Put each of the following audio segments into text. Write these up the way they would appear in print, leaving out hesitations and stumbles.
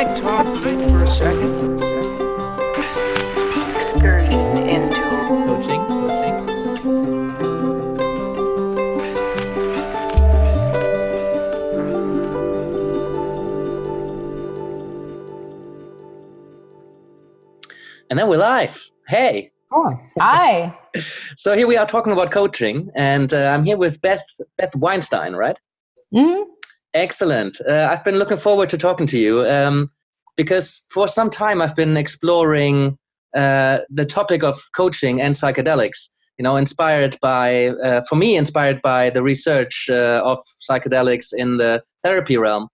I talk for a second? Excursion into Coaching. And then we're live. Hey. Oh, hi. So here we are talking about coaching, and I'm here with Beth Weinstein, right? Mm-hmm. Excellent. I've been looking forward to talking to you because for some time I've been exploring the topic of coaching and psychedelics. You know, inspired by the research of psychedelics in the therapy realm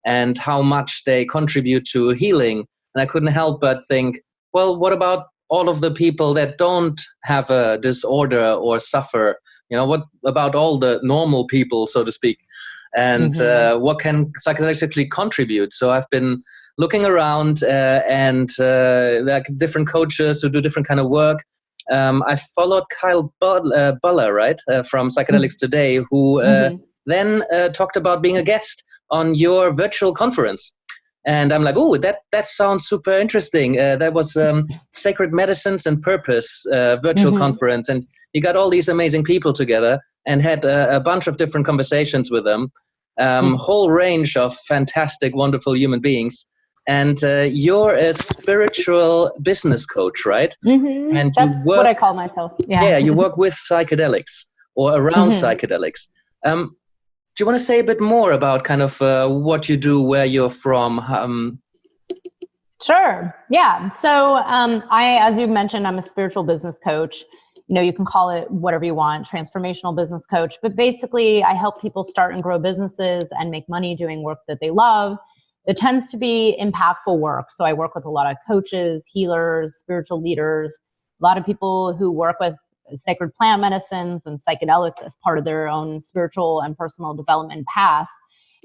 and how much they contribute to healing. And I couldn't help but think, well, what about all of the people that don't have a disorder or suffer? You know, what about all the normal people, so to speak? And what can psychedelics actually contribute? So I've been looking around and like different coaches who do different kind of work. I followed Kyle Buller, right, from Psychedelics Today, who then talked about being a guest on your virtual conference. And I'm like, oh, that sounds super interesting. That was Sacred Medicines and Purpose virtual conference. And you got all these amazing people together and had a bunch of different conversations with them. Whole range of fantastic, wonderful human beings. And you're a spiritual business coach, right? And that's what I call myself. Yeah, you work with psychedelics or around psychedelics. Do you want to say a bit more about kind of what you do, where you're from? Sure. Yeah. So as you mentioned, I'm a spiritual business coach. You know, you can call it whatever you want, transformational business coach. But basically, I help people start and grow businesses and make money doing work that they love. It tends to be impactful work. So I work with a lot of coaches, healers, spiritual leaders, a lot of people who work with sacred plant medicines and psychedelics as part of their own spiritual and personal development path.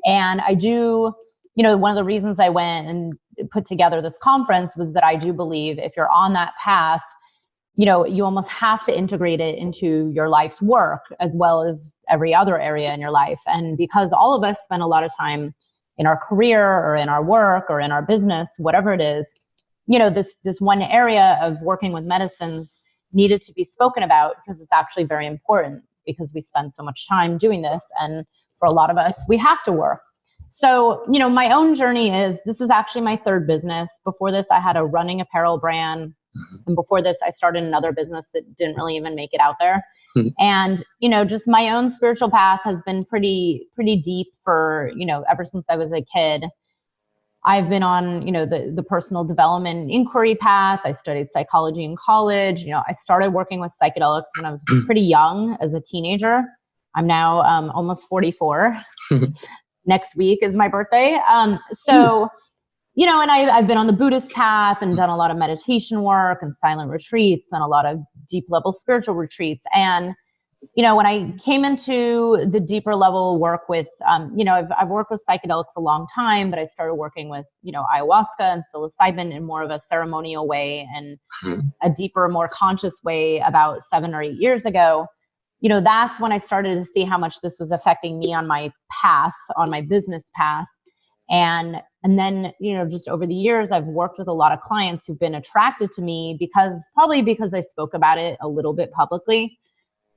And I do, you know, one of the reasons I went and put together this conference was that I do believe if you're on that path, you know, you almost have to integrate it into your life's work as well as every other area in your life. And because all of us spend a lot of time in our career or in our work or in our business, whatever it is, you know, this one area of working with medicines needed to be spoken about because it's actually very important because we spend so much time doing this. And for a lot of us, we have to work. So, you know, my own journey this is actually my third business. Before this, I had a running apparel brand. And before this, I started another business that didn't really even make it out there. And, you know, just my own spiritual path has been pretty deep for, you know, ever since I was a kid. I've been on, you know, the personal development inquiry path. I studied psychology in college. You know, I started working with psychedelics when I was pretty young as a teenager. I'm now almost 44. Next week is my birthday. So, you know, and I've been on the Buddhist path and done a lot of meditation work and silent retreats and a lot of deep level spiritual retreats. And, you know, when I came into the deeper level work with, you know, I've worked with psychedelics a long time, but I started working with, you know, ayahuasca and psilocybin in more of a ceremonial way and a deeper, more conscious way about 7 or 8 years ago. You know, that's when I started to see how much this was affecting me on my path, on my business path. And then, you know, just over the years, I've worked with a lot of clients who've been attracted to me because I spoke about it a little bit publicly.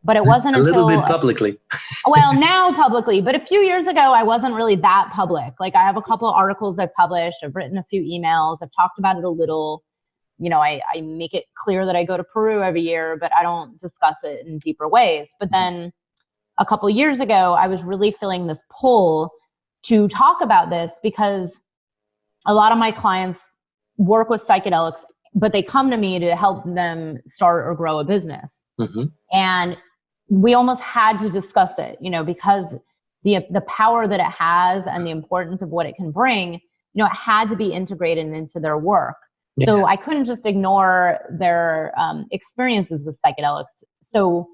But it wasn't until a little bit publicly. Well, now publicly, but a few years ago, I wasn't really that public. Like I have a couple of articles I've published. I've written a few emails. I've talked about it a little. You know, I make it clear that I go to Peru every year, but I don't discuss it in deeper ways. But then a couple of years ago, I was really feeling this pull to talk about this because a lot of my clients work with psychedelics, but they come to me to help them start or grow a business. And we almost had to discuss it, you know, because the power that it has and the importance of what it can bring, you know, it had to be integrated into their work. Yeah. So I couldn't just ignore their experiences with psychedelics. So,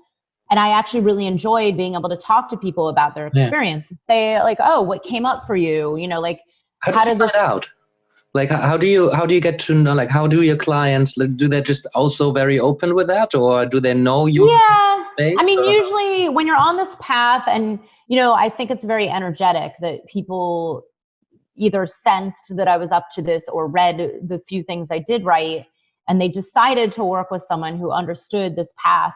and I actually really enjoyed being able to talk to people about their experience and say like, oh, what came up for you? You know, like, how did you find out? Like, how do you get to know, like, how do your clients, like, do they just also very open with that, or do they know you? Yeah. I mean, usually when you're on this path and, you know, I think it's very energetic that people either sensed that I was up to this or read the few things I did right. And they decided to work with someone who understood this path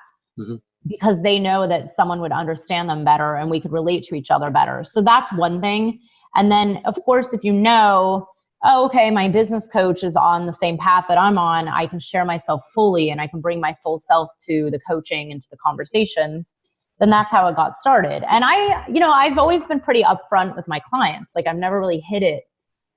because they know that someone would understand them better and we could relate to each other better. So that's one thing. And then, of course, if you know, oh, okay, my business coach is on the same path that I'm on, I can share myself fully and I can bring my full self to the coaching and to the conversations, then that's how it got started. And I've always been pretty upfront with my clients. Like I've never really hid it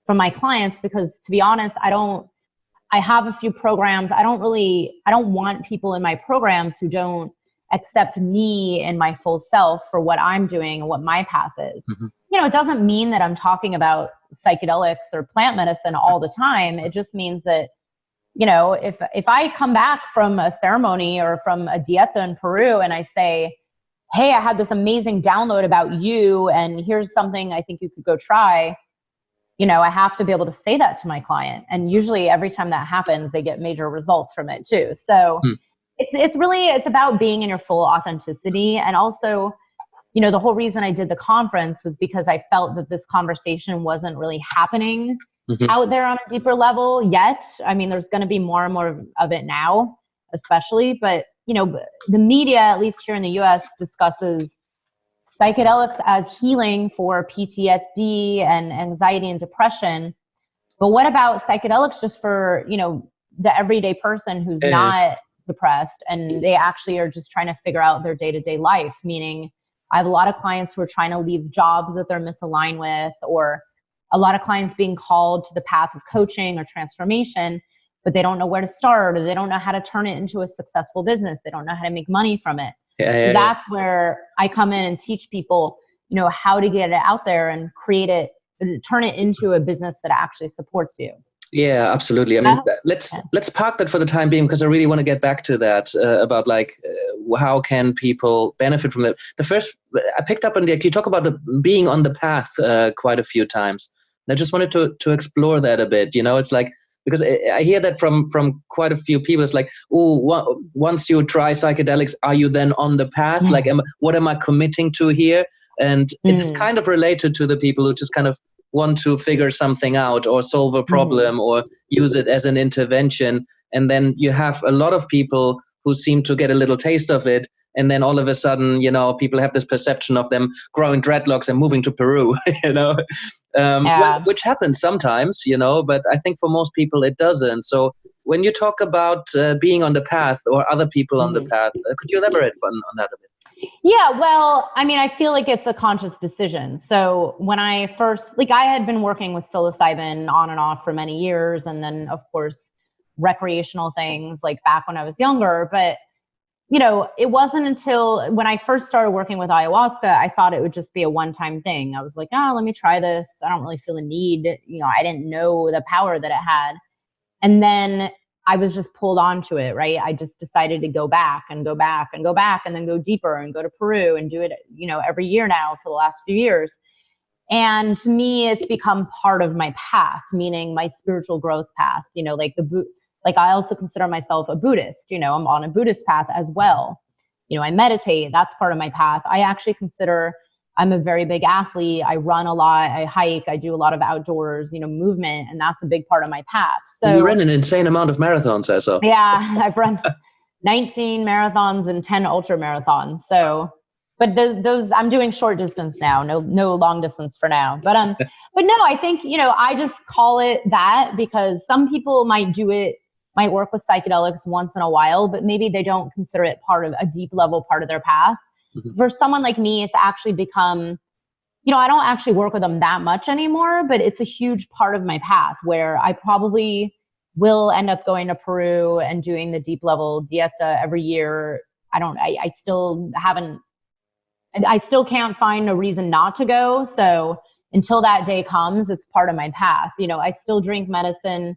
from my clients because, to be honest, I have a few programs. I don't want people in my programs who don't accept me and my full self for what I'm doing and what my path is. It doesn't mean that I'm talking about psychedelics or plant medicine all the time. It just means that, if I come back from a ceremony or from a dieta in Peru and I say, hey, I had this amazing download about you and here's something I think you could go try, I have to be able to say that to my client. And usually every time that happens, they get major results from it too. So it's about being in your full authenticity. And also, the whole reason I did the conference was because I felt that this conversation wasn't really happening out there on a deeper level yet. I mean, there's going to be more and more of it now, especially, but the media, at least here in the US, discusses psychedelics as healing for PTSD and anxiety and depression. But what about psychedelics just for, the everyday person who's not depressed and they actually are just trying to figure out their day-to-day life? Meaning, I have a lot of clients who are trying to leave jobs that they're misaligned with, or a lot of clients being called to the path of coaching or transformation, but they don't know where to start, or they don't know how to turn it into a successful business. They don't know how to make money from it. So that's where I come in and teach people, how to get it out there and create it, turn it into a business that actually supports you. Yeah, absolutely. I mean, let's park that for the time being, because I really want to get back to that about how can people benefit from it. The first, I picked up on you talk about being on the path quite a few times. And I just wanted to explore that a bit. It's like, because I hear that from quite a few people. It's like, once you try psychedelics, are you then on the path? Like, what am I committing to here? And it is kind of related to the people who just kind of want to figure something out or solve a problem or use it as an intervention. And then you have a lot of people who seem to get a little taste of it. And then all of a sudden, people have this perception of them growing dreadlocks and moving to Peru, which happens sometimes, but I think for most people it doesn't. So when you talk about being on the path or other people on the path, could you elaborate on that a bit? Yeah, well, I mean, I feel like it's a conscious decision. So when I first, I had been working with psilocybin on and off for many years. And then, of course, recreational things back when I was younger. But, it wasn't until when I first started working with ayahuasca, I thought it would just be a one-time thing. I was like, let me try this. I don't really feel a need. I didn't know the power that it had. And then I was just pulled onto it, right? I just decided to go back and go back and go back and then go deeper and go to Peru and do it, every year now for the last few years. And to me, it's become part of my path, meaning my spiritual growth path, I also consider myself a Buddhist, I'm on a Buddhist path as well. I meditate, that's part of my path. I actually consider I'm a very big athlete. I run a lot. I hike. I do a lot of outdoors, movement, and that's a big part of my path. So you ran an insane amount of marathons, I saw. Yeah, I've run 19 marathons and 10 ultra marathons. So, but those I'm doing short distance now. No long distance for now. But no, I think I just call it that because some people might work with psychedelics once in a while, but maybe they don't consider it part of a deep level part of their path. For someone like me, it's actually become, I don't actually work with them that much anymore, but it's a huge part of my path where I probably will end up going to Peru and doing the deep level dieta every year. I still can't find a reason not to go. So until that day comes, it's part of my path. I still drink medicine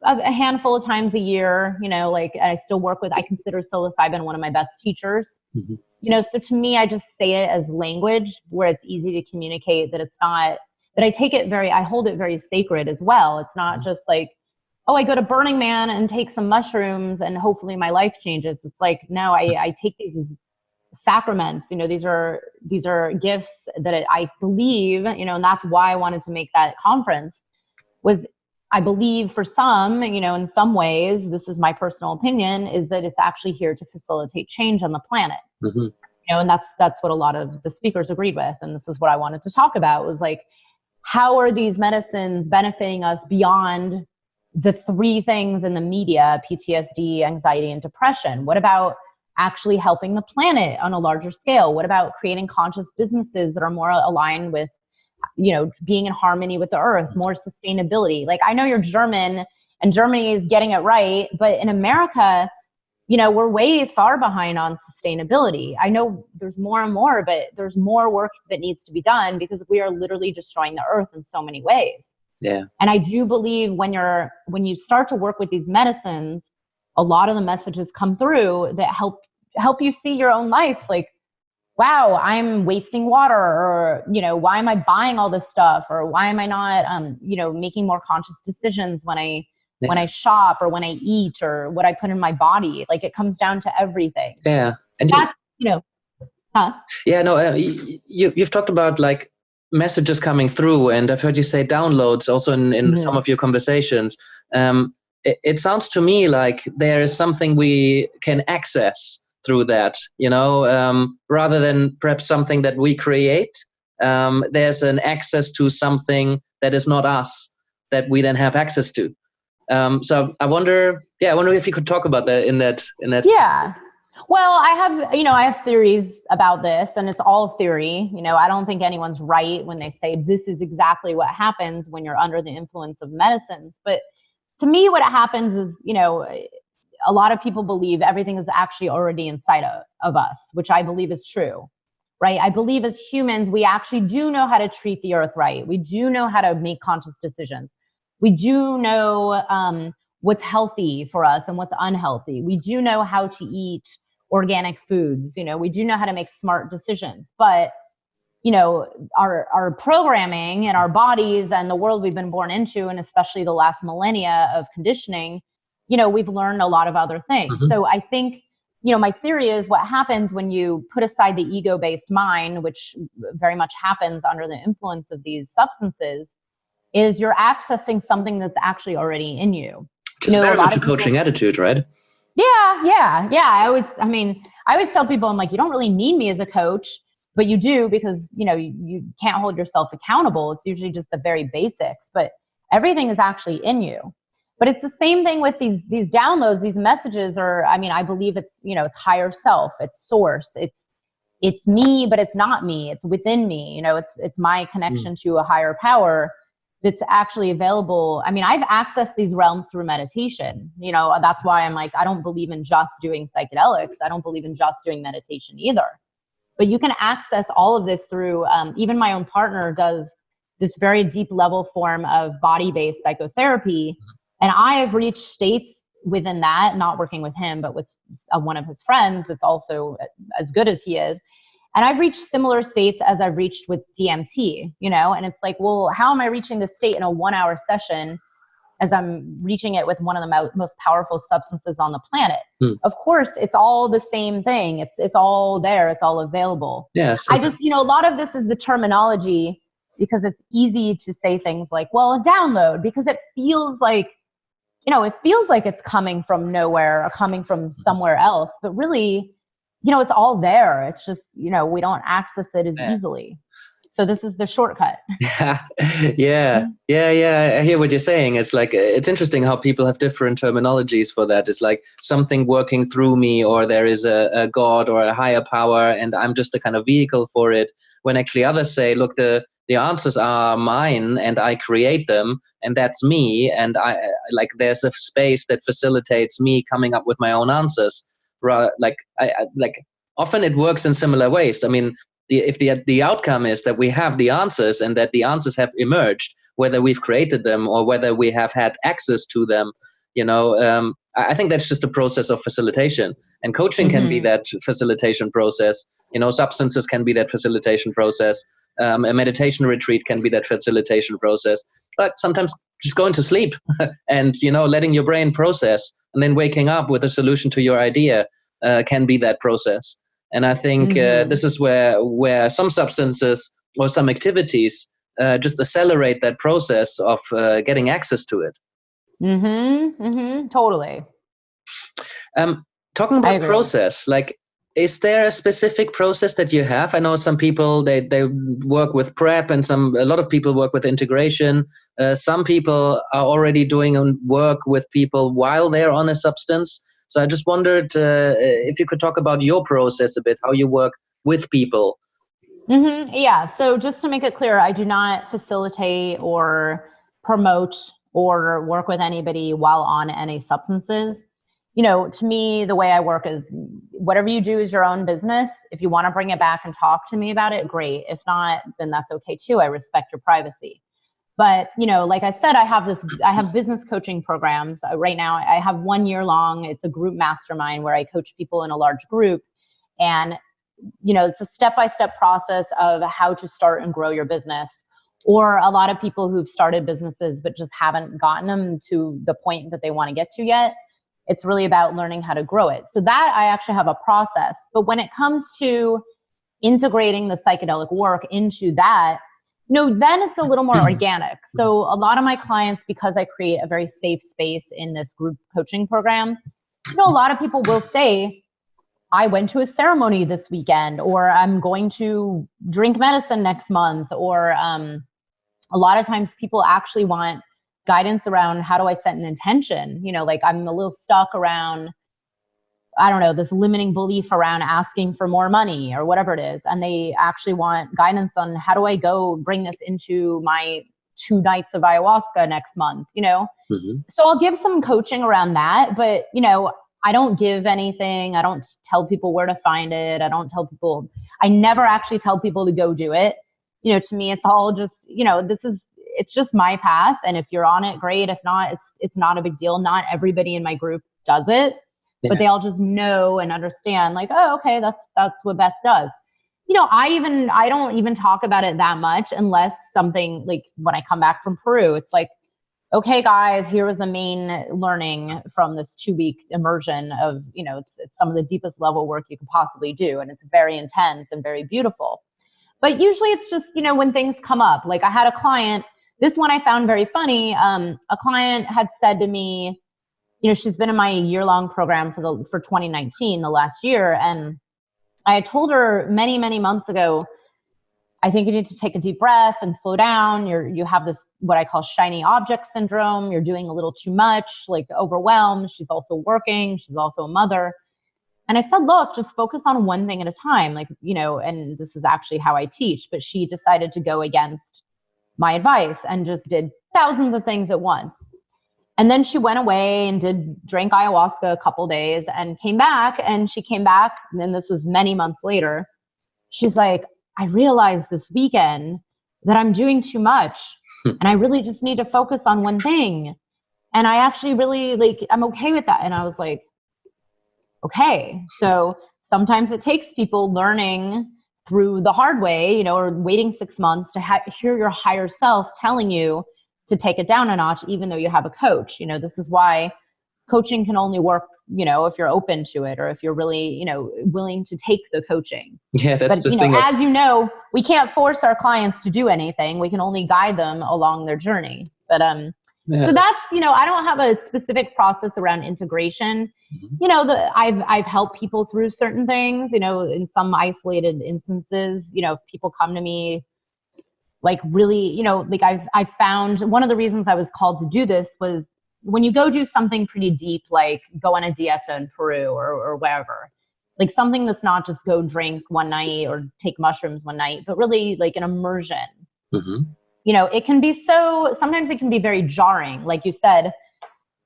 a handful of times a year, I still work with, I consider psilocybin one of my best teachers. So to me, I just say it as language where it's easy to communicate that it's not, that I hold it very sacred as well. It's not just like, I go to Burning Man and take some mushrooms and hopefully my life changes. It's like, no, I take these as sacraments. These are gifts that I believe, and that's why I wanted to make that conference. Was I believe for some, in some ways, this is my personal opinion, is that it's actually here to facilitate change on the planet. Mm-hmm. And that's what a lot of the speakers agreed with. And this is what I wanted to talk about, was like, how are these medicines benefiting us beyond the three things in the media: PTSD, anxiety, and depression? What about actually helping the planet on a larger scale? What about creating conscious businesses that are more aligned with, being in harmony with the earth, more sustainability? Like, I know you're German and Germany is getting it right, but in America, we're way far behind on sustainability. I know there's more and more, but there's more work that needs to be done because we are literally destroying the earth in so many ways. Yeah. And I do believe when you start to work with these medicines, a lot of the messages come through that help you see your own life. Like, wow, I'm wasting water, or, why am I buying all this stuff? Or why am I not, making more conscious decisions when I shop, or when I eat, or what I put in my body? Like, it comes down to everything. Yeah. And that's, Yeah, no, you've talked about like messages coming through, and I've heard you say downloads also in mm-hmm. some of your conversations. It sounds to me like there is something we can access through that, rather than perhaps something that we create. There's an access to something that is not us that we then have access to. So I wonder if you could talk about that in that. Yeah. Well, I have theories about this, and it's all theory. I don't think anyone's right when they say this is exactly what happens when you're under the influence of medicines. But to me, what happens is, a lot of people believe everything is actually already inside of us, which I believe is true, right? I believe as humans, we actually do know how to treat the earth right. We do know how to make conscious decisions. We do know what's healthy for us and what's unhealthy. We do know how to eat organic foods. We do know how to make smart decisions. But, our programming and our bodies and the world we've been born into, and especially the last millennia of conditioning, we've learned a lot of other things. Mm-hmm. So I think, my theory is what happens when you put aside the ego-based mind, which very much happens under the influence of these substances, is you're accessing something that's actually already in you. Just very much a coaching attitude, right? Yeah. I always tell people, I'm like, you don't really need me as a coach, but you do, because, you can't hold yourself accountable. It's usually just the very basics, but everything is actually in you. But it's the same thing with these downloads, these messages, or, I believe it's, it's higher self, it's source, it's me, but it's not me, it's within me. It's my connection to a higher power that's actually available. I've accessed these realms through meditation. That's why I'm like, I don't believe in just doing psychedelics. I don't believe in just doing meditation either. But you can access all of this through, even my own partner does this very deep level form of body-based psychotherapy. And I have reached states within that, not working with him, but with one of his friends that's also as good as he is. And I've reached similar states as I've reached with DMT, and it's like, well, how am I reaching this state in a 1-hour session as I'm reaching it with one of the most powerful substances on the planet? Of course, it's all the same thing. It's all there. It's all available. Yes. I just, a lot of this is the terminology, because it's easy to say things like, well, a download, because it feels like, it's coming from nowhere or coming from somewhere else, but really, it's all there. It's just, we don't access it as easily. So this is the shortcut. Yeah. I hear what you're saying. It's like, it's interesting how people have different terminologies for that. It's like something working through me, or there is a God or a higher power, and I'm just a kind of vehicle for it. When actually others say, look, the answers are mine and I create them, and that's me. And there's a space that facilitates me coming up with my own answers. Often it works in similar ways. If the outcome is that we have the answers and that the answers have emerged, whether we've created them or whether we have had access to them, I think that's just a process of facilitation, and coaching can be that facilitation process. Substances can be that facilitation process. A meditation retreat can be that facilitation process. But sometimes just going to sleep and, letting your brain process, and then waking up with a solution to your idea can be that process. And I think this is where some substances or some activities just accelerate that process of getting access to it. Totally. Talking about process, like, is there a specific process that you have? I know some people, they work with prep, and a lot of people work with integration. Some people are already doing work with people while they're on a substance. So I just wondered if you could talk about your process a bit, how you work with people. Yeah. So just to make it clear, I do not facilitate or promote or work with anybody while on any substances. You know, to me, the way I work is whatever you do is your own business. If you want to bring it back and talk to me about it, great. If not, then that's okay too. I respect your privacy. But, you know, like I said, I have business coaching programs right now. I have 1 year long. It's a group mastermind where I coach people in a large group. And, you know, it's a step-by-step process of how to start and grow your business. Or a lot of people who've started businesses but just haven't gotten them to the point that they want to get to yet. It's really about learning how to grow it. So that I actually have a process. But when it comes to integrating the psychedelic work into that, you know, then it's a little more organic. So a lot of my clients, because I create a very safe space in this group coaching program, you know, a lot of people will say, I went to a ceremony this weekend, or I'm going to drink medicine next month. Or a lot of times people actually want guidance around how do I set an intention? You know, like I'm a little stuck around, I don't know, this limiting belief around asking for more money or whatever it is. And they actually want guidance on how do I go bring this into my 2 nights of ayahuasca next month, you know? So I'll give some coaching around that, but you know, I don't give anything. I don't tell people where to find it. I never actually tell people to go do it. You know, to me, it's all just, you know, it's just my path. And if you're on it, great. If not, it's not a big deal. Not everybody in my group does it, but they all just know and understand like, oh, okay, that's what Beth does. You know, I don't even talk about it that much unless something like when I come back from Peru, it's like, okay, guys, here was the main learning from this 2-week immersion of, you know, it's some of the deepest level work you could possibly do. And it's very intense and very beautiful. But usually it's just, you know, when things come up, like I had a client, this one I found very funny. A client had said to me, you know, she's been in my year-long program for 2019, the last year. And I had told her many, many months ago, I think you need to take a deep breath and slow down. You have this, what I call shiny object syndrome. You're doing a little too much, like overwhelmed. She's also working. She's also a mother. And I said, look, just focus on one thing at a time. Like, you know, and this is actually how I teach, but she decided to go against my advice and just did thousands of things at once. And then she went away and drank ayahuasca a couple days and came back. And she came back, and then this was many months later. She's like, I realized this weekend that I'm doing too much and I really just need to focus on one thing. And I actually really I'm okay with that. And I was like, okay. So sometimes it takes people learning through the hard way, you know, or waiting 6 months to hear your higher self telling you to take it down a notch, even though you have a coach. You know, this is why coaching can only work, you know, if you're open to it or if you're really, you know, willing to take the coaching. Yeah, that's but, the you thing. Know, as you know, we can't force our clients to do anything. We can only guide them along their journey. But so that's, you know, I don't have a specific process around integration. You know, I've helped people through certain things, you know, in some isolated instances. You know, if people come to me like really, you know, like I've found one of the reasons I was called to do this was when you go do something pretty deep, like go on a dieta in Peru or wherever, like something that's not just go drink one night or take mushrooms one night, but really like an immersion. You know, it can be sometimes it can be very jarring. Like you said,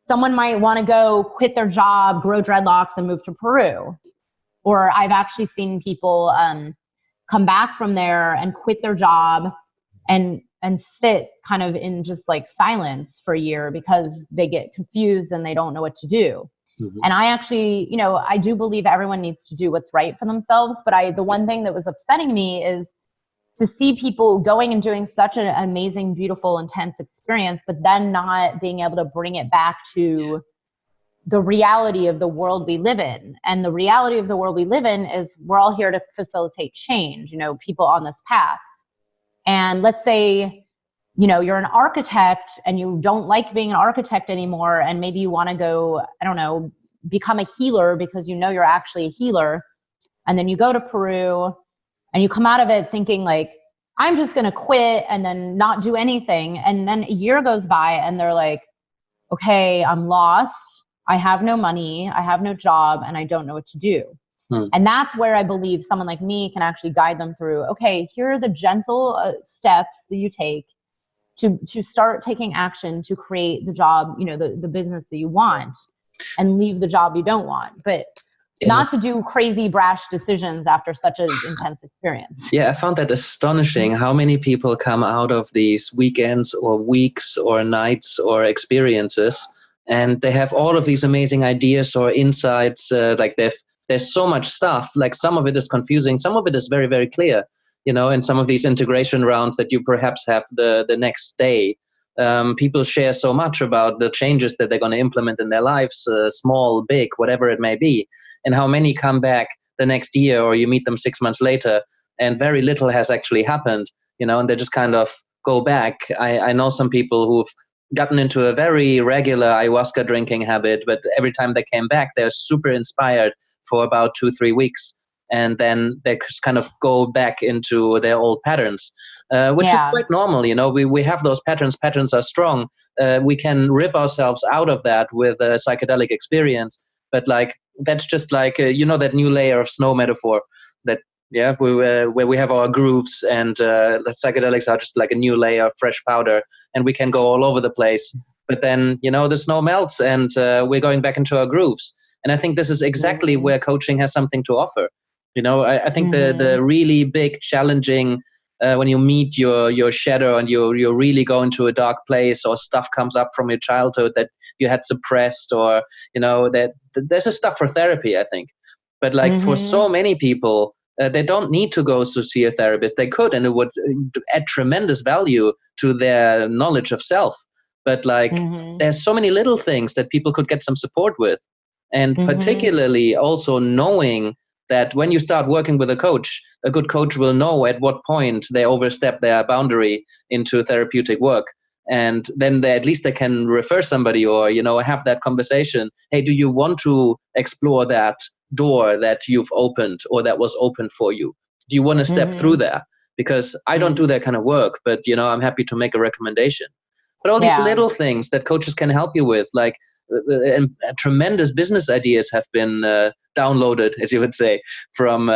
someone might want to go quit their job, grow dreadlocks and move to Peru. Or I've actually seen people come back from there and quit their job and sit kind of in just like silence for a year because they get confused and they don't know what to do. And I actually, you know, I do believe everyone needs to do what's right for themselves. But the one thing that was upsetting me is to see people going and doing such an amazing, beautiful, intense experience, but then not being able to bring it back to the reality of the world we live in. And the reality of the world we live in is we're all here to facilitate change, people on this path. And let's say, you're an architect and you don't like being an architect anymore. And maybe you want to go, become a healer because you're actually a healer. And then you go to Peru and you come out of it thinking like, I'm just going to quit and then not do anything. And then a year goes by and they're like, okay, I'm lost. I have no money. I have no job and I don't know what to do. And that's where I believe someone like me can actually guide them through, okay, here are the gentle steps that you take to start taking action to create the job, the business that you want, and leave the job you don't want. But not to do crazy, brash decisions after such an intense experience. Yeah, I found that astonishing how many people come out of these weekends or weeks or nights or experiences, and they have all of these amazing ideas or insights. There's so much stuff. Like some of it is confusing, some of it is very, very clear. In some of these integration rounds that you perhaps have the next day, people share so much about the changes that they're going to implement in their lives, small, big, whatever it may be, and how many come back the next year, or you meet them 6 months later, and very little has actually happened, and they just kind of go back. I know some people who've gotten into a very regular ayahuasca drinking habit, but every time they came back, they're super inspired for about 2-3 weeks. And then they just kind of go back into their old patterns, which is quite normal. We have those patterns. Patterns are strong. We can rip ourselves out of that with a psychedelic experience. But that's just that new layer of snow metaphor that, where we have our grooves, and the psychedelics are just like a new layer of fresh powder, and we can go all over the place. But then, the snow melts and we're going back into our grooves. And I think this is exactly where coaching has something to offer. I think the really big challenging, when you meet your shadow and you really go into a dark place, or stuff comes up from your childhood that you had suppressed, or, that there's a stuff for therapy, I think. But for so many people, they don't need to go to see a therapist. They could, and it would add tremendous value to their knowledge of self. But there's so many little things that people could get some support with. And particularly also knowing that when you start working with a coach, a good coach will know at what point they overstep their boundary into therapeutic work. And then at least they can refer somebody, or, have that conversation. Hey, do you want to explore that door that you've opened, or that was open for you? Do you want to step through there? Because I don't do that kind of work, but, I'm happy to make a recommendation. But all these little things that coaches can help you with, and tremendous business ideas have been downloaded, as you would say, from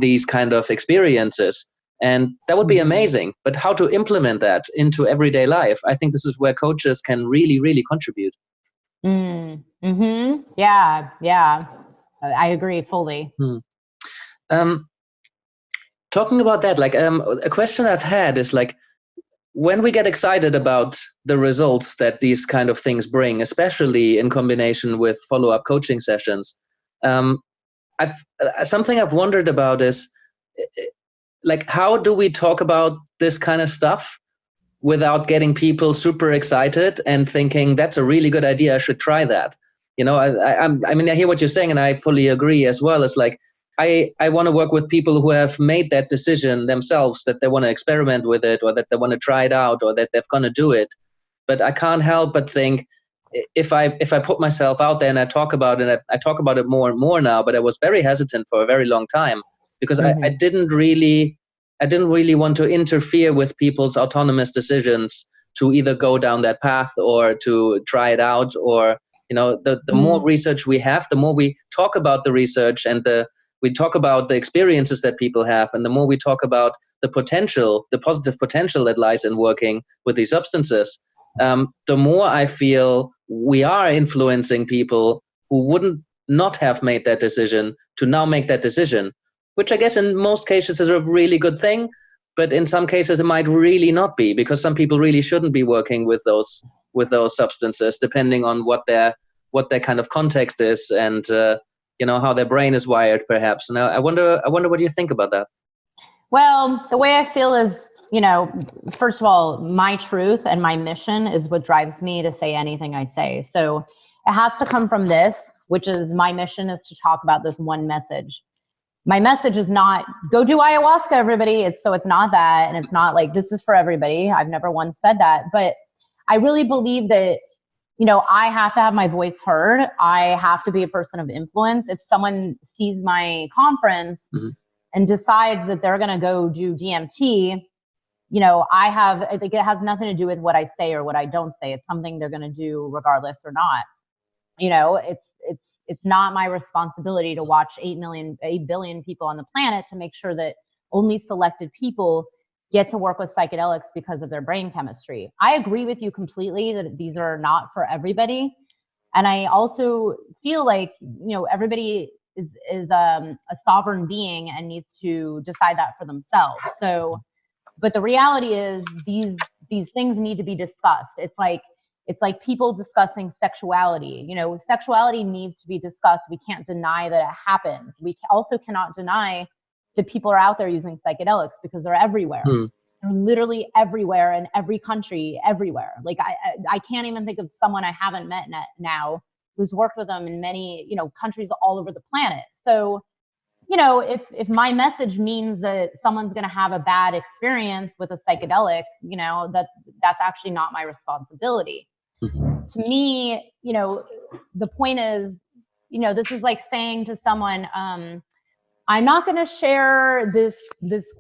these kind of experiences. And that would be amazing. But how to implement that into everyday life, I think this is where coaches can really, really contribute. Yeah. I agree fully. Talking about that, a question I've had is when we get excited about the results that these kind of things bring, especially in combination with follow-up coaching sessions, something I've wondered about is how do we talk about this kind of stuff without getting people super excited and thinking that's a really good idea, I should try that. I hear what you're saying, and I fully agree as well. It's I want to work with people who have made that decision themselves, that they want to experiment with it, or that they want to try it out, or that they're going to do it. But I can't help but think, if I put myself out there and I talk about it, I talk about it more and more now, but I was very hesitant for a very long time, because I didn't really want to interfere with people's autonomous decisions to either go down that path or to try it out. Or, the more research we have, the more we talk about the research, and we talk about the experiences that people have, and the more we talk about the potential, the positive potential that lies in working with these substances, the more I feel we are influencing people who wouldn't not have made that decision to now make that decision, which I guess in most cases is a really good thing. But in some cases it might really not be, because some people really shouldn't be working with those substances, depending on what their kind of context is, and how their brain is wired, perhaps. And I wonder what you think about that. Well, the way I feel is, first of all, my truth and my mission is what drives me to say anything I say. So It has to come from this, which is my mission is to talk about this one message. My message is not go do ayahuasca, everybody. It's not that. And it's not like this is for everybody. I've never once said that. But I really believe that, I have to have my voice heard. I have to be a person of influence. If someone sees my conference and decides that they're going to go do DMT, I think it has nothing to do with what I say or what I don't say. It's something they're going to do regardless or not. It's not my responsibility to watch 8 billion people on the planet to make sure that only selected people get to work with psychedelics because of their brain chemistry. I agree with you completely that these are not for everybody. And I also feel like, everybody is a sovereign being and needs to decide that for themselves. So, but the reality is these things need to be discussed. It's like people discussing sexuality. Sexuality needs to be discussed. We can't deny that it happens. We also cannot deny that people are out there using psychedelics because they're everywhere. They're literally everywhere in every country, everywhere. Like I can't even think of someone I haven't met now who's worked with them in many, countries all over the planet. So, if my message means that someone's going to have a bad experience with a psychedelic, that's actually not my responsibility. To me, the point is, this is like saying to someone, I'm not going to share this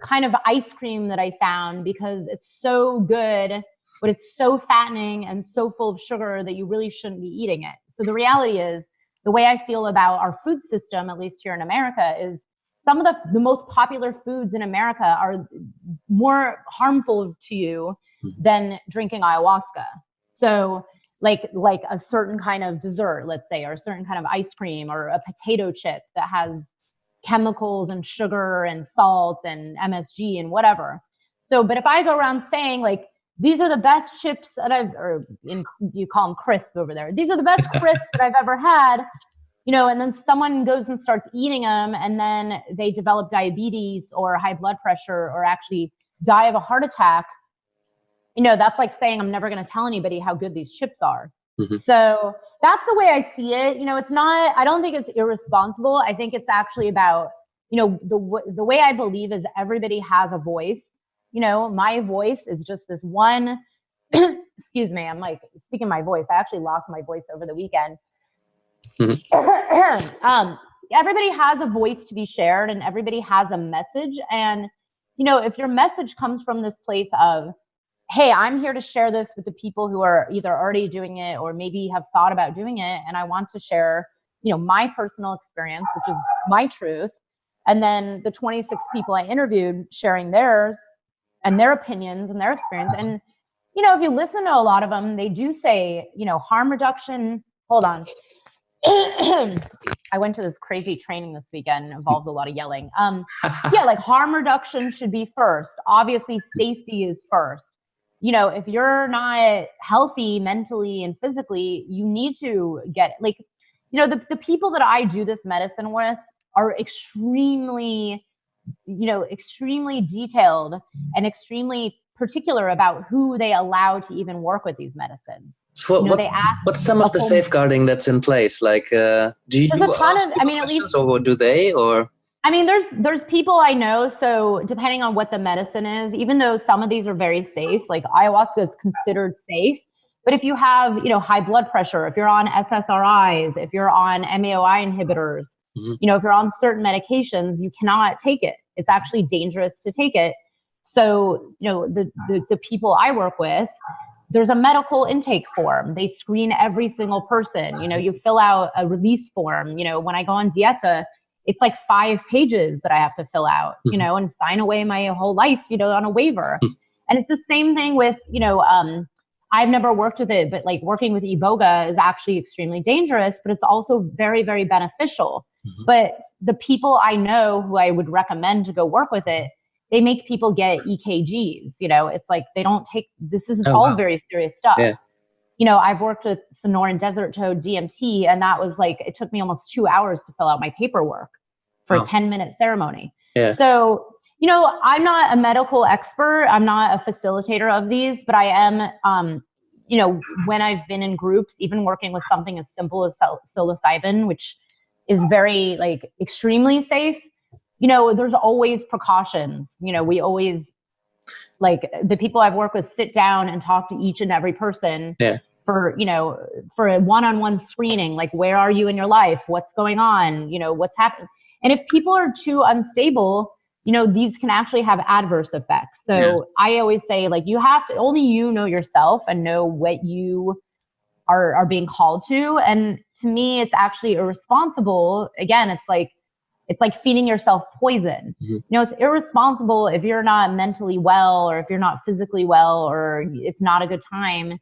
kind of ice cream that I found because it's so good, but it's so fattening and so full of sugar that you really shouldn't be eating it. So the reality is, the way I feel about our food system, at least here in America, is some of the most popular foods in America are more harmful to you than drinking ayahuasca. So like a certain kind of dessert, let's say, or a certain kind of ice cream or a potato chip that has chemicals and sugar and salt and MSG and whatever. So, but if I go around saying like, these are the best chips that you call them crisp over there. These are the best crisps that I've ever had, and then someone goes and starts eating them and then they develop diabetes or high blood pressure or actually die of a heart attack. That's like saying I'm never going to tell anybody how good these chips are. So that's the way I see it. It's not, I don't think it's irresponsible. I think it's actually about, the way I believe is everybody has a voice. My voice is just this one, excuse me, I'm like speaking my voice. I actually lost my voice over the weekend. Everybody has a voice to be shared and everybody has a message. And, if your message comes from this place of, hey, I'm here to share this with the people who are either already doing it or maybe have thought about doing it. And I want to share, my personal experience, which is my truth. And then the 26 people I interviewed sharing theirs and their opinions and their experience. And, if you listen to a lot of them, they do say, harm reduction. Hold on. I went to this crazy training this weekend, involved a lot of yelling. Like harm reduction should be first. Obviously, safety is first. If you're not healthy mentally and physically, you need to get the people that I do this medicine with are extremely detailed and extremely particular about who they allow to even work with these medicines. So what's some of the safeguarding that's in place? Like, do you there's a ton of, at least, or do they, or? There's people I know. So depending on what the medicine is, even though some of these are very safe, like ayahuasca is considered safe. But if you have, high blood pressure, if you're on SSRIs, if you're on MAOI inhibitors, if you're on certain medications, you cannot take it. It's actually dangerous to take it. So, the people I work with, there's a medical intake form. They screen every single person. You fill out a release form. When I go on Dieta, it's like 5 pages that I have to fill out, and sign away my whole life, on a waiver. And it's the same thing with, I've never worked with it, but like working with Iboga is actually extremely dangerous, but it's also very, very beneficial. But the people I know who I would recommend to go work with it, they make people get EKGs. It's like they don't take, this is all very serious stuff. Yeah. I've worked with Sonoran Desert Toad DMT, and that was like, it took me almost 2 hours to fill out my paperwork for a 10-minute ceremony. Yeah. So, I'm not a medical expert. I'm not a facilitator of these, but I am, when I've been in groups, even working with something as simple as psilocybin, which is very like extremely safe, there's always precautions. We always, like, the people I've worked with sit down and talk to each and every person for a one-on-one screening, like, where are you in your life? What's going on? What's happening? And if people are too unstable, these can actually have adverse effects. So I always say, like, you have to, only you know yourself and know what you are being called to. And to me, it's actually irresponsible. Again, it's like feeding yourself poison. It's irresponsible if you're not mentally well, or if you're not physically well, or it's not a good time.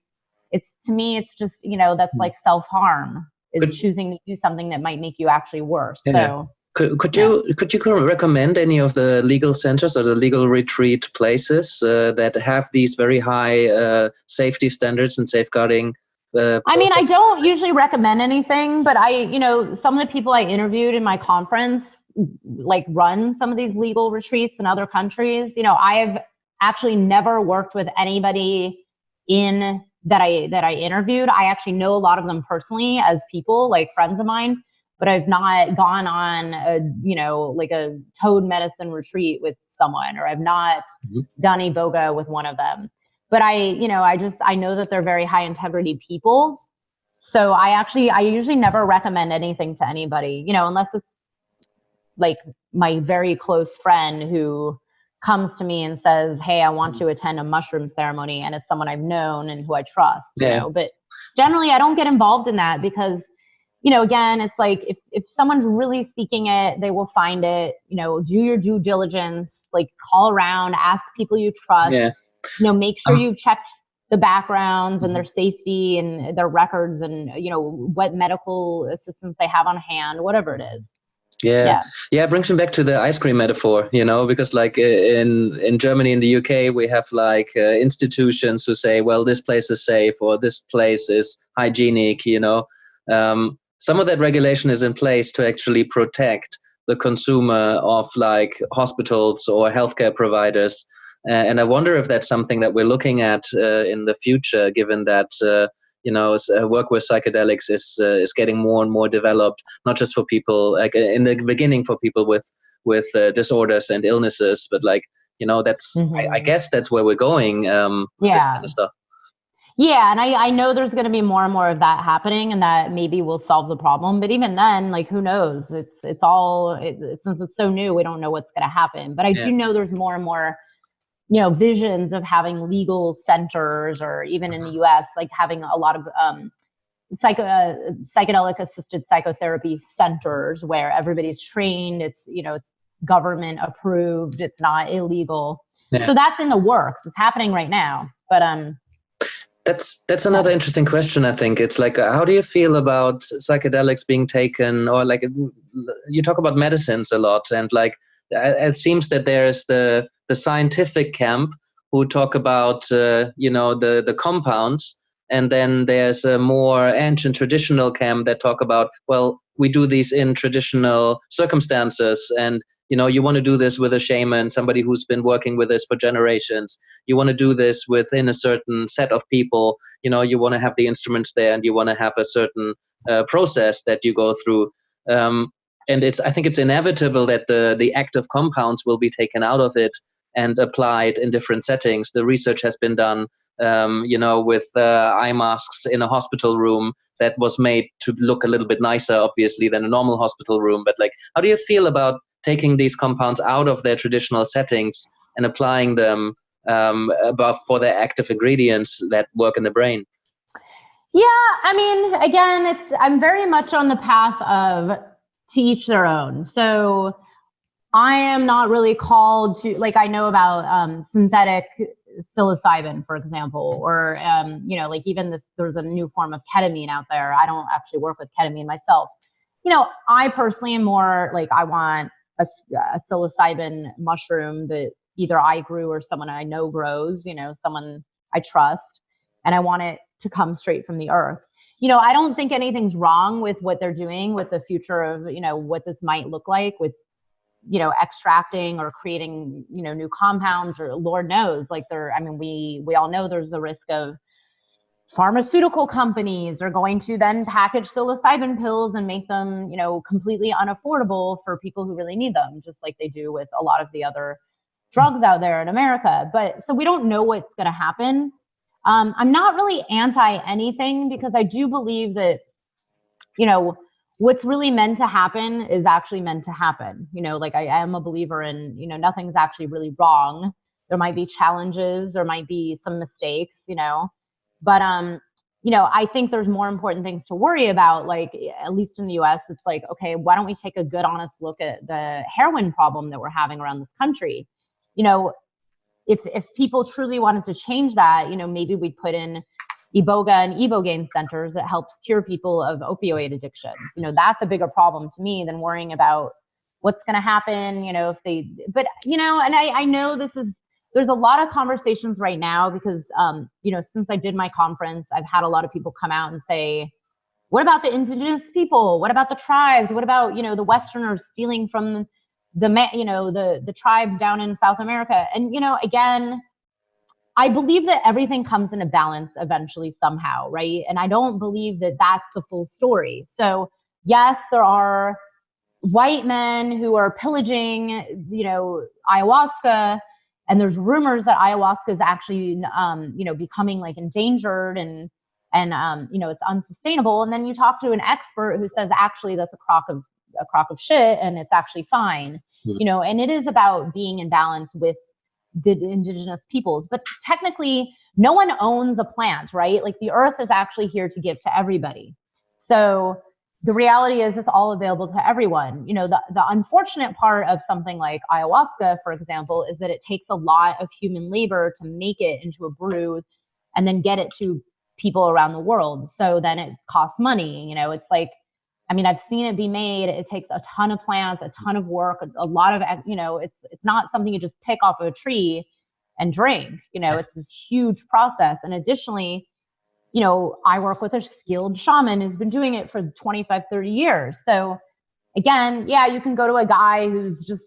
To me, it's just, that's like self-harm, is choosing to do something that might make you actually worse. So could you recommend any of the legal centers or the legal retreat places that have these very high safety standards and safeguarding? I mean, I don't usually recommend anything, but some of the people I interviewed in my conference, like, run some of these legal retreats in other countries. I've actually never worked with anybody that I interviewed. I actually know a lot of them personally as people, like friends of mine, but I've not gone on like a toad medicine retreat with someone, or I've not done iboga with one of them. But I know that they're very high integrity people. So I usually never recommend anything to anybody, unless it's like my very close friend who comes to me and says, hey, I want to attend a mushroom ceremony, and it's someone I've known and who I trust, but generally I don't get involved in that because, again, it's like, if someone's really seeking it, they will find it. Do your due diligence, like, call around, ask people you trust, make sure you've checked the backgrounds and their safety and their records and, what medical assistance they have on hand, whatever it is. Yeah. It brings me back to the ice cream metaphor, because like in Germany, in the UK, we have like institutions who say, well, this place is safe or this place is hygienic, some of that regulation is in place to actually protect the consumer of like hospitals or healthcare providers. And I wonder if that's something that we're looking at in the future, given that work with psychedelics is getting more and more developed, not just for people, like in the beginning for people with disorders and illnesses, but like, that's, I guess that's where we're going, this kind of stuff. Yeah. And I know there's going to be more and more of that happening, and that maybe will solve the problem. But even then, like, who knows? It's all, since it's so new, we don't know what's going to happen. But I do know there's more and more visions of having legal centers, or even in the US, like having a lot of psychedelic-assisted psychotherapy centers where everybody's trained. It's, it's government approved. It's not illegal. So that's in the works. It's happening right now. But that's another interesting question. I think it's like, how do you feel about psychedelics being taken, or like, you talk about medicines a lot, and like, it seems that there's the scientific camp who talk about, the compounds. And then there's a more ancient traditional camp that talk about, well, we do these in traditional circumstances. And, you want to do this with a shaman, somebody who's been working with this for generations. You want to do this within a certain set of people. You want to have the instruments there, and you want to have a certain process that you go through. And I think it's inevitable that the active compounds will be taken out of it and applied in different settings. The research has been done, with eye masks in a hospital room that was made to look a little bit nicer, obviously, than a normal hospital room. But like, how do you feel about taking these compounds out of their traditional settings and applying them for their active ingredients that work in the brain? Yeah, I mean, again, I'm very much on the path of to each their own. So I am not really called to, like, I know about synthetic psilocybin, for example, or, like even there's a new form of ketamine out there. I don't actually work with ketamine myself. I personally am more like, I want a psilocybin mushroom that either I grew or someone I know grows, someone I trust, and I want it to come straight from the earth. I don't think anything's wrong with what they're doing with the future of, what this might look like with, extracting or creating, new compounds, or Lord knows, like we all know there's a risk of, pharmaceutical companies are going to then package psilocybin pills and make them, completely unaffordable for people who really need them, just like they do with a lot of the other drugs out there in America. But so we don't know what's going to happen. I'm not really anti anything, because I do believe that, what's really meant to happen is actually meant to happen. Like I am a believer in, nothing's actually really wrong. There might be challenges, there might be some mistakes, but, I think there's more important things to worry about. Like, at least in the US, it's like, okay, why don't we take a good, honest look at the heroin problem that we're having around this country? If people truly wanted to change that, maybe we'd put in Iboga and Ibogaine centers that helps cure people of opioid addictions. That's a bigger problem to me than worrying about what's going to happen, if they, but, and I know there's a lot of conversations right now because, since I did my conference, I've had a lot of people come out and say, what about the indigenous people? What about the tribes? What about, the Westerners stealing from the tribes down in South America? And, again, I believe that everything comes in a balance eventually somehow, right? And I don't believe that that's the full story. So yes, there are white men who are pillaging, ayahuasca, and there's rumors that ayahuasca is actually, becoming like endangered and it's unsustainable. And then you talk to an expert who says, actually, that's a crock of shit, and it's actually fine, and it is about being in balance with the indigenous peoples. But technically, no one owns a plant, right? Like, the earth is actually here to give to everybody. So the reality is it's all available to everyone. The unfortunate part of something like ayahuasca, for example, is that it takes a lot of human labor to make it into a brew and then get it to people around the world. So then it costs money. It's like, I've seen it be made. It takes a ton of plants, a ton of work, a lot of, it's not something you just pick off of a tree and drink. It's this huge process. And additionally, I work with a skilled shaman who's been doing it for 25, 30 years. So again, yeah, you can go to a guy who's just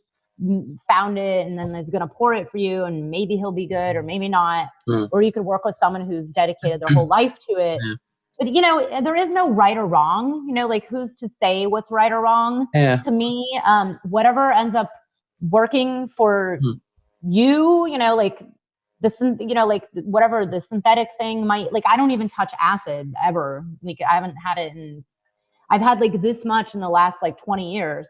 found it and then is going to pour it for you, and maybe he'll be good or maybe not. Or you could work with someone who's dedicated their whole life to it. But, there is no right or wrong, like, who's to say what's right or wrong? To me, whatever ends up working for you, like, whatever the synthetic thing might, like, I don't even touch acid ever. Like, I haven't had it I've had like this much in the last like 20 years.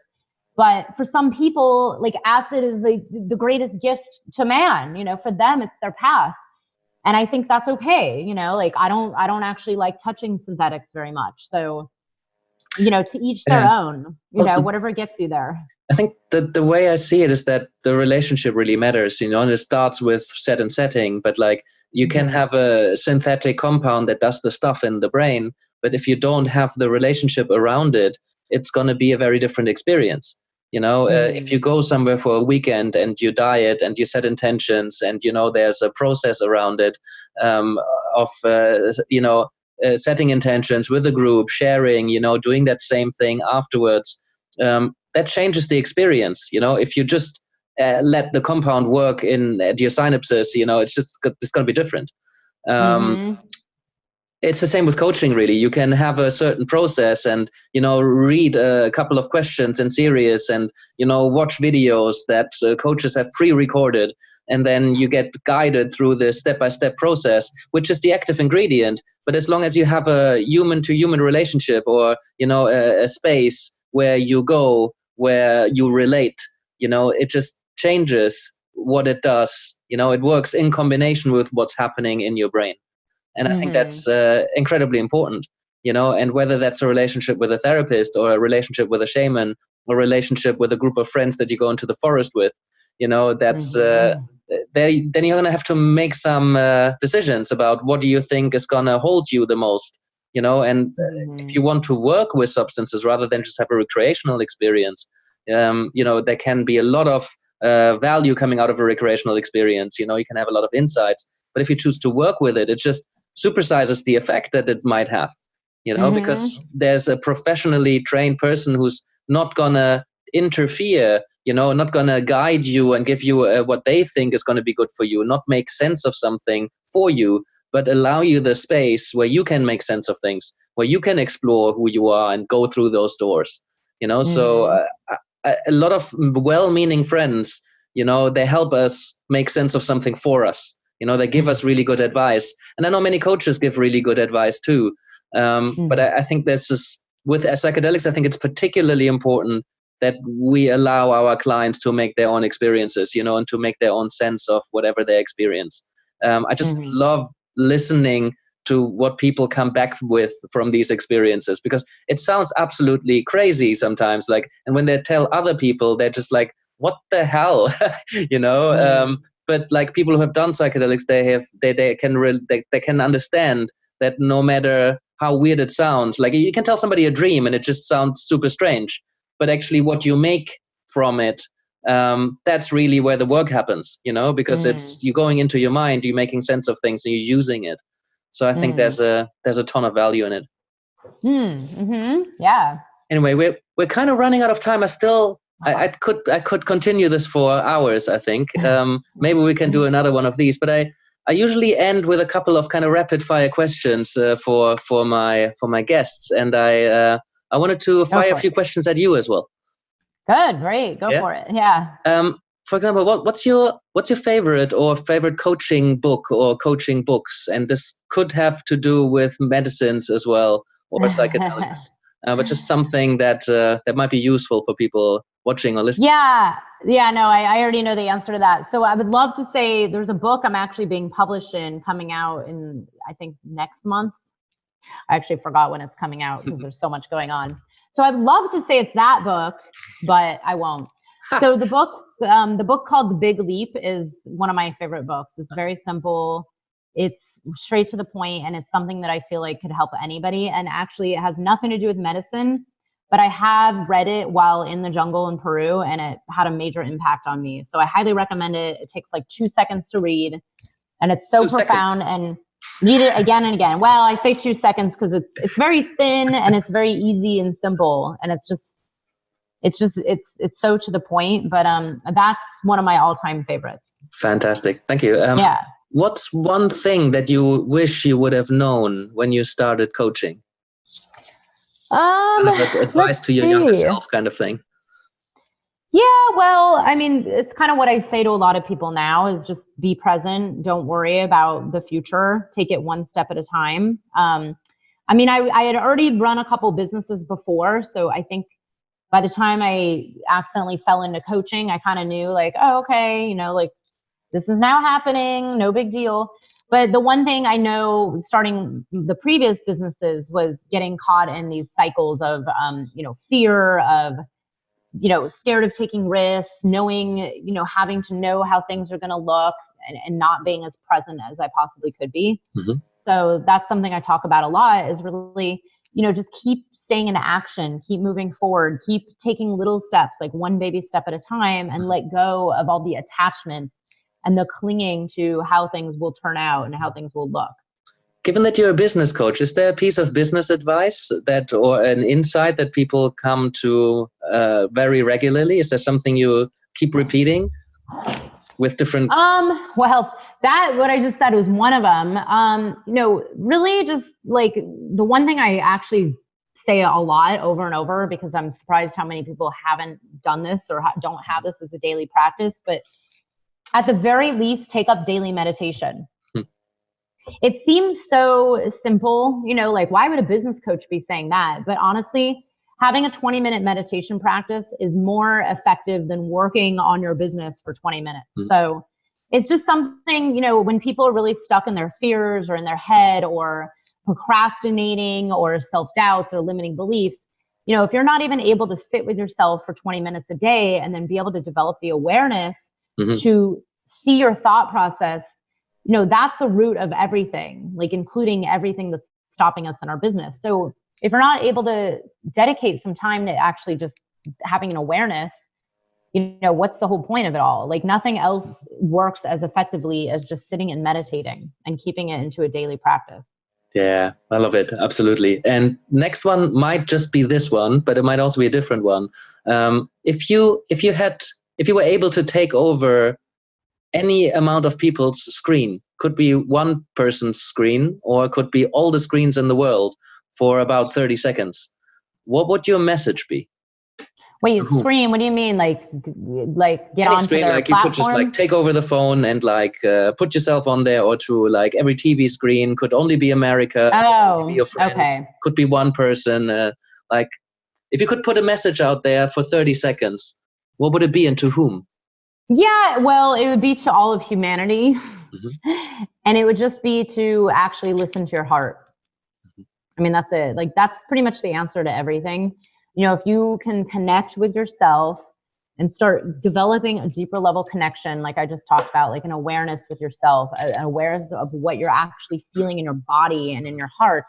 But for some people, like, acid is the greatest gift to man, for them, it's their path. And I think that's okay. Like, I don't actually like touching synthetics very much. So, to each their own, whatever gets you there. I think the way I see it is that the relationship really matters, and it starts with set and setting, but like, you can have a synthetic compound that does the stuff in the brain, but if you don't have the relationship around it, it's going to be a very different experience. If you go somewhere for a weekend and you diet and you set intentions and, there's a process around it, setting intentions with the group, sharing, doing that same thing afterwards, that changes the experience. If you just let the compound work at your synapses, it's going to be different. It's the same with coaching, really. You can have a certain process and, read a couple of questions in series and, watch videos that coaches have pre-recorded. And then you get guided through the step-by-step process, which is the active ingredient. But as long as you have a human-to-human relationship or, a space where you go, where you relate, it just changes what it does. It works in combination with what's happening in your brain. And I think that's incredibly important, and whether that's a relationship with a therapist or a relationship with a shaman or a relationship with a group of friends that you go into the forest with, that's then you're going to have to make some decisions about what do you think is going to hold you the most, and if you want to work with substances rather than just have a recreational experience, there can be a lot of value coming out of a recreational experience. You can have a lot of insights, but if you choose to work with it, it just supersizes the effect that it might have, because there's a professionally trained person who's not gonna interfere, not gonna guide you and give you what they think is going to be good for you, not make sense of something for you, but allow you the space where you can make sense of things, where you can explore who you are and go through those doors. So a lot of well-meaning friends, they help us make sense of something for us. They give us really good advice. And I know many coaches give really good advice too. But I think this is, with psychedelics, I think it's particularly important that we allow our clients to make their own experiences, and to make their own sense of whatever they experience. I just love listening to what people come back with from these experiences, because it sounds absolutely crazy sometimes. And when they tell other people, they're just like, what the hell, but people who have done psychedelics, they can understand that no matter how weird it sounds, you can tell somebody a dream and it just sounds super strange, but actually what you make from it, that's really where the work happens, because it's you going into your mind, you're making sense of things and you're using it. So I think there's a ton of value in it. Yeah. Anyway, we're kind of running out of time. I could continue this for hours, I think. Maybe we can do another one of these, but I usually end with a couple of kind of rapid fire questions for my guests, and I wanted to fire a few questions at you as well. Good, great, go for it. Yeah. For example, what's your favorite coaching book or coaching books? And this could have to do with medicines as well, or psychedelics, but just something that might be useful for people watching or listening. Yeah, no, I already know the answer to that. So I would love to say there's a book I'm actually being published in, coming out in, I think, next month. I actually forgot when it's coming out because there's so much going on. So I'd love to say it's that book, but I won't. So the book called The Big Leap is one of my favorite books. It's very simple. It's straight to the point, and it's something that I feel like could help anybody. And actually, it has nothing to do with medicine, but I have read it while in the jungle in Peru, and it had a major impact on me. So I highly recommend it. It takes 2 seconds to read, and it's so profound. And read it again and again. Well, I say 2 seconds because it's very thin and it's very easy and simple, and it's so to the point. But that's one of my all-time favorites. Fantastic, thank you. What's one thing that you wish you would have known when you started coaching? Kind of advice to your younger self, kind of thing. Yeah, well, I mean, it's kind of what I say to a lot of people now is just be present. Don't worry about the future. Take it one step at a time. I mean, I had already run a couple businesses before. So I think by the time I accidentally fell into coaching, I kind of knew this is now happening. No big deal. But the one thing I know starting the previous businesses was getting caught in these cycles of, fear of, scared of taking risks, knowing, having to know how things are going to look and not being as present as I possibly could be. Mm-hmm. So that's something I talk about a lot is really, just keep staying in action, keep moving forward, keep taking little steps, like one baby step at a time, and let go of all the attachments and the clinging to how things will turn out and how things will look. Given that you're a business coach, is there a piece of business advice or an insight that people come to very regularly? Is there something you keep repeating with different? Well, what I just said was one of them. Really just the one thing I actually say a lot over and over, because I'm surprised how many people haven't done this or don't have this as a daily practice, but at the very least, take up daily meditation. It seems so simple, why would a business coach be saying that? But honestly, having a 20-minute meditation practice is more effective than working on your business for 20 minutes. Mm-hmm. So it's just something, when people are really stuck in their fears or in their head or procrastinating or self-doubts or limiting beliefs, if you're not even able to sit with yourself for 20 minutes a day and then be able to develop the awareness to see your thought process, that's the root of everything, including everything that's stopping us in our business. So if you're not able to dedicate some time to actually just having an awareness, what's the whole point of it all? Nothing else works as effectively as just sitting and meditating and keeping it into a daily practice. Yeah, I love it. Absolutely. And next one might just be this one, but it might also be a different one. If you were able to take over any amount of people's screen. Could be one person's screen, or it could be all the screens in the world for about 30 seconds. What would your message be? Wait, screen? What do you mean? Like get onto screen, their like platform? You could just like take over the phone and like put yourself on there, or to like every TV screen. Could only be America. Oh, be your friends. Okay. Could be one person. Like if you could put a message out there for 30 seconds, what would it be and to whom? Yeah, well, it would be to all of humanity. And it would just be to actually listen to your heart. I mean, that's it. Like, that's pretty much the answer to everything. You know, if you can connect with yourself and start developing a deeper level connection, like I just talked about, like an awareness with yourself, an awareness of what you're actually feeling in your body and in your heart,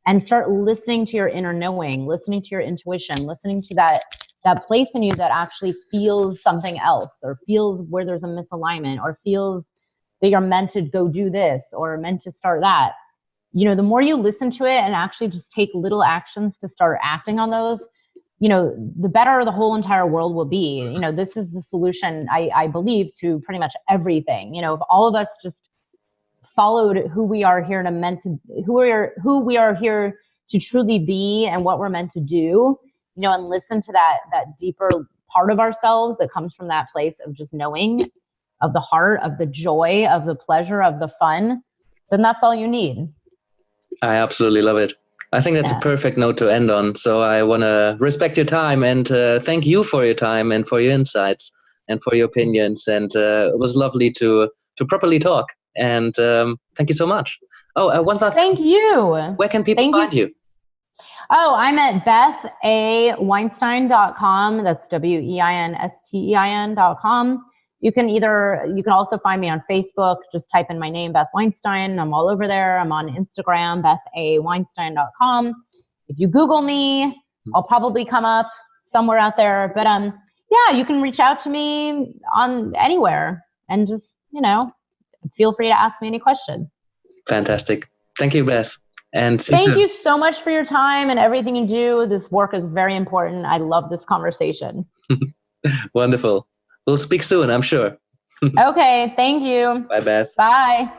and start listening to your inner knowing, listening to your intuition, listening to that place in you that actually feels something else, or feels where there's a misalignment, or feels that you're meant to go do this or meant to start that. You know, the more you listen to it and actually just take little actions to start acting on those, you know, the better the whole entire world will be. You know, this is the solution, I believe, to pretty much everything. You know, if all of us just followed who we are here who we are here to truly be and what we're meant to do, you know, and listen to that deeper part of ourselves that comes from that place of just knowing, of the heart, of the joy, of the pleasure, of the fun, then that's all you need. I absolutely love it. I think that's a perfect note to end on. So I want to respect your time and thank you for your time and for your insights and for your opinions. And it was lovely to properly talk. And thank you so much. Oh, one last thing. Thank you. Where can people find you? Oh, I'm at BethWeinstein.com. That's WEINSTEIN.com. You can also find me on Facebook. Just type in my name, Beth Weinstein. I'm all over there. I'm on Instagram, BethAWeinstein.com. If you Google me, I'll probably come up somewhere out there. But yeah, you can reach out to me on anywhere and just, you know, feel free to ask me any question. Fantastic. Thank you, Beth. And thank you so much for your time and everything you do. This work is very important. I love this conversation. Wonderful. We'll speak soon, I'm sure. Okay. Thank you. Bye, Beth. Bye.